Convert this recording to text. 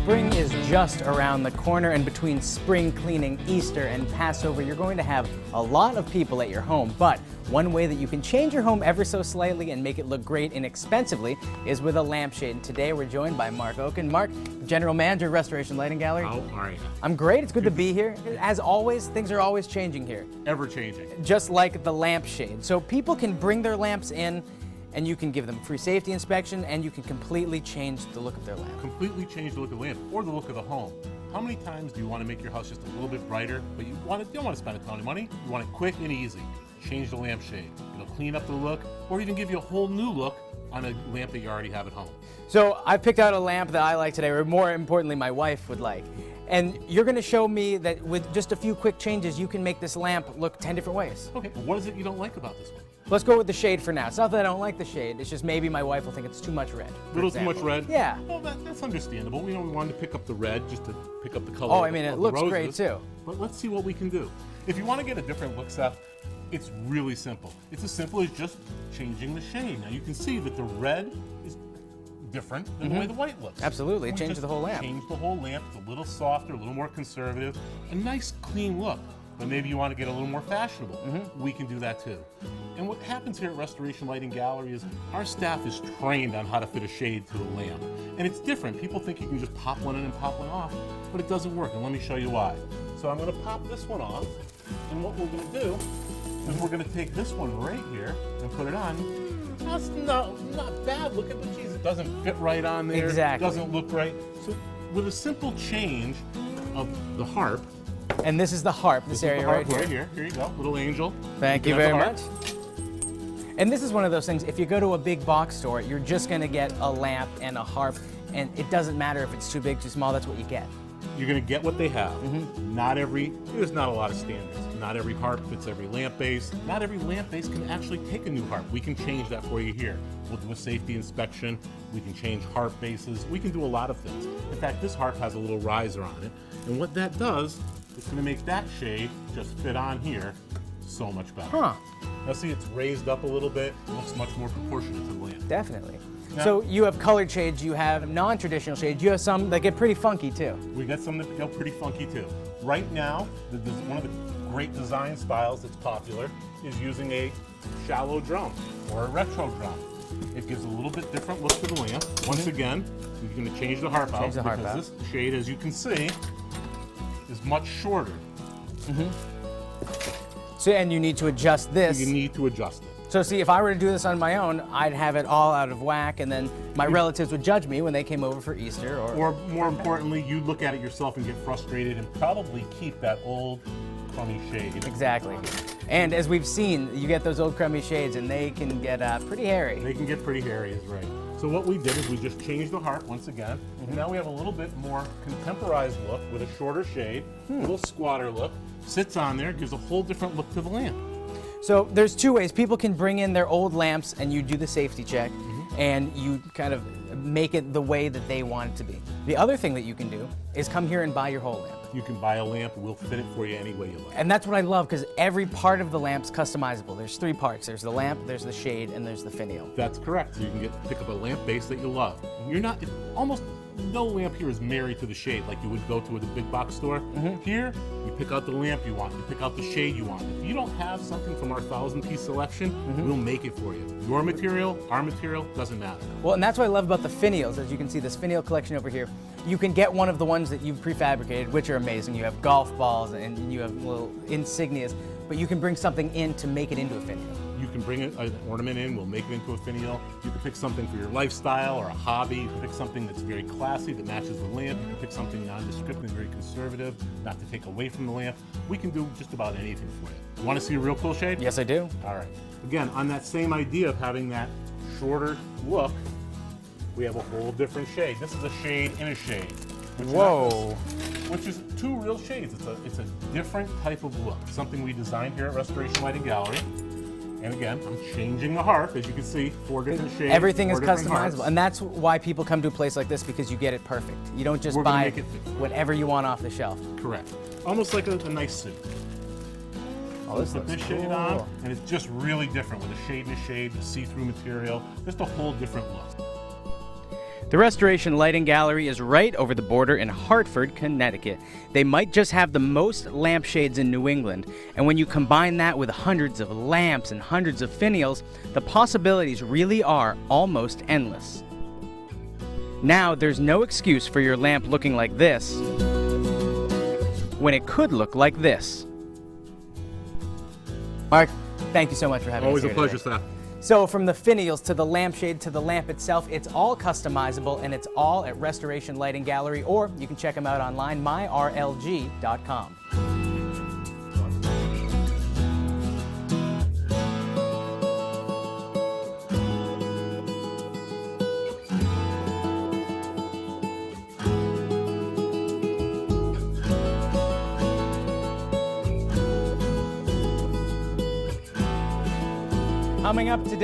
Spring is just around the corner, and between spring cleaning, Easter, and Passover, you're going to have a lot of people at your home. But one way that you can change your home ever so slightly and make it look great inexpensively is with a lampshade. And today we're joined by Mark Oken. Mark, General Manager, Restoration Lighting Gallery. How are you? I'm great. It's good to be here. As always, things are always changing here. Ever changing. Just like the lampshade. So people can bring their lamps in, and you can give them free safety inspection, and you can completely change the look of their lamp. Completely change the look of the lamp or the look of the home. How many times do you want to make your house just a little bit brighter, but you don't want to spend a ton of money? You want it quick and easy. Change the lampshade. It'll clean up the look, or even give you a whole new look on a lamp that you already have at home. So I picked out a lamp that I like today, or more importantly, my wife would like. And you're going to show me that with just a few quick changes, you can make this lamp look 10 different ways. Okay, but what is it you don't like about this one? Let's go with the shade for now. It's not that I don't like the shade, it's just maybe my wife will think it's too much red. A little too much red? Yeah. Well, that's understandable. We wanted to pick up the red just to pick up the color. Oh, I mean, it looks great too. But let's see what we can do. If you want to get a different look, Seth, it's really simple. It's as simple as just changing the shade. Now you can see that the red is different than the way the white looks. Absolutely, it changes the whole lamp. Change the whole lamp. It's a little softer, a little more conservative, a nice clean look. But maybe you want to get a little more fashionable. We can do that too. And what happens here at Restoration Lighting Gallery is our staff is trained on how to fit a shade to a lamp. And it's different. People think you can just pop one in and pop one off, but it doesn't work, and let me show you why. So I'm going to pop this one off, and what we're going to do is we're going to take this one right here and put it on. That's not bad. Look at the cheese. It doesn't fit right on there. Exactly. It doesn't look right. So with a simple change of the harp, and this is the harp, this area right here. Right here. Here you go, little angel. Thank you very much. And this is one of those things, if you go to a big box store, you're just going to get a lamp and a harp, and it doesn't matter if it's too big, too small, that's what you get. You're going to get what they have. There's not a lot of standards. Not every harp fits every lamp base. Not every lamp base can actually take a new harp. We can change that for you here. We'll do a safety inspection. We can change harp bases. We can do a lot of things. In fact, this harp has a little riser on it. And what that does, it's going to make that shade just fit on here so much better. Huh. Now see, it's raised up a little bit. It looks much more proportionate to the lamp. Definitely. Now, so you have colored shades, you have non-traditional shades, you have some that get pretty funky too. We got some that go pretty funky too. Right now, one of the great design styles that's popular is using a shallow drum or a retro drum. It gives a little bit different look to the lamp. Once again, you're going to change the harp out because this shade, as you can see, is much shorter. So, and you need to adjust this. You need to adjust it. So see, if I were to do this on my own, I'd have it all out of whack, and then my relatives would judge me when they came over for Easter. Or more importantly, you'd look at it yourself and get frustrated and probably keep that old crummy shade. Exactly. And as we've seen, you get those old crummy shades and they can get pretty hairy. They can get pretty hairy, is right. So what we did is we just changed the harp once again. And now we have a little bit more contemporized look with a shorter shade, a little squatter look. Sits on there, gives a whole different look to the lamp. So there's two ways. People can bring in their old lamps and you do the safety check and you kind of make it the way that they want it to be. The other thing that you can do is come here and buy your whole lamp. You can buy a lamp, we'll fit it for you any way you like. And that's what I love, because every part of the lamp's customizable. There's three parts. There's the lamp, there's the shade, and there's the finial. That's correct. So you can pick up a lamp base that you love. Almost no lamp here is married to the shade like you would go to a big box store. Here, you pick out the lamp you want, you pick out the shade you want. If you don't have something from our 1,000-piece selection, we'll make it for you. Your material, our material, doesn't matter. Well, and that's what I love about the finials. As you can see, this finial collection over here, you can get one of the ones that you've prefabricated, which are amazing. You have golf balls and you have little insignias, but you can bring something in to make it into a finial. You can bring an ornament in, we'll make it into a finial. You can pick something for your lifestyle or a hobby. You can pick something that's very classy that matches the lamp. You can pick something nondescript and very conservative, not to take away from the lamp. We can do just about anything for you. You want to see a real cool shade? Yes, I do. All right. Again, on that same idea of having that shorter look, we have a whole different shade. This is a shade in a shade. Which is two real shades. It's a different type of look. Something we designed here at Restoration Lighting Gallery. And again, I'm changing the harp, as you can see, 4 different shades. Everything is customizable, harps. And that's why people come to a place like this, because you get it perfect. You don't just buy whatever you want off the shelf. Correct. Almost like a nice suit. Put this shade on, and it's just really different with a shade and a shade, the see-through material, just a whole different look. The Restoration Lighting Gallery is right over the border in Hartford, Connecticut. They might just have the most lampshades in New England, and when you combine that with hundreds of lamps and hundreds of finials, the possibilities really are almost endless. Now, there's no excuse for your lamp looking like this when it could look like this. Mark, thank you so much for having us Always here a pleasure, today. Seth. So from the finials to the lampshade to the lamp itself, it's all customizable, and it's all at Restoration Lighting Gallery, or you can check them out online, myrlg.com. Coming up today.